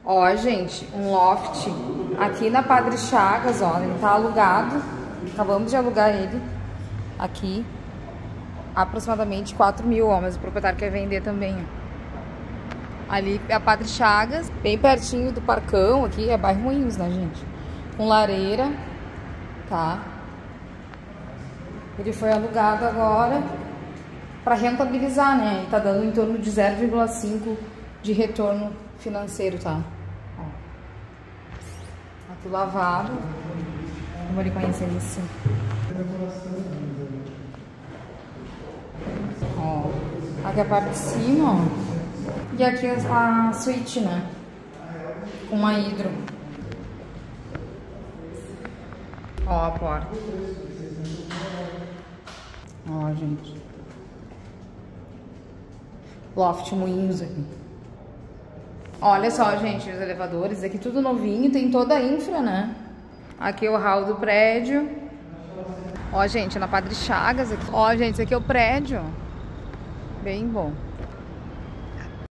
Ó, gente, um loft aqui na Padre Chagas, ó, ele tá alugado. Acabamos de alugar ele aqui. Aproximadamente 4 mil, ó, mas o proprietário quer vender também, ó. Ali é a Padre Chagas, bem pertinho do Parcão, aqui é bairro Moinhos, né, gente? Com lareira, tá? Ele foi alugado agora para rentabilizar, né? Ele tá dando em torno de 0,5 de retorno financeiro, tá? Ó. Tá tudo lavado. Vamos ali conhecer isso. Ó. Aqui a parte de cima, ó. E aqui a suíte, né? Com uma hidro. Ó a porta. Ó, gente. Loft Moinhos aqui. Olha só, gente, os elevadores aqui tudo novinho, tem toda a infra, né? Aqui o hall do prédio. Ó, gente, na Padre Chagas aqui. Ó, gente, esse aqui é o prédio. Bem bom.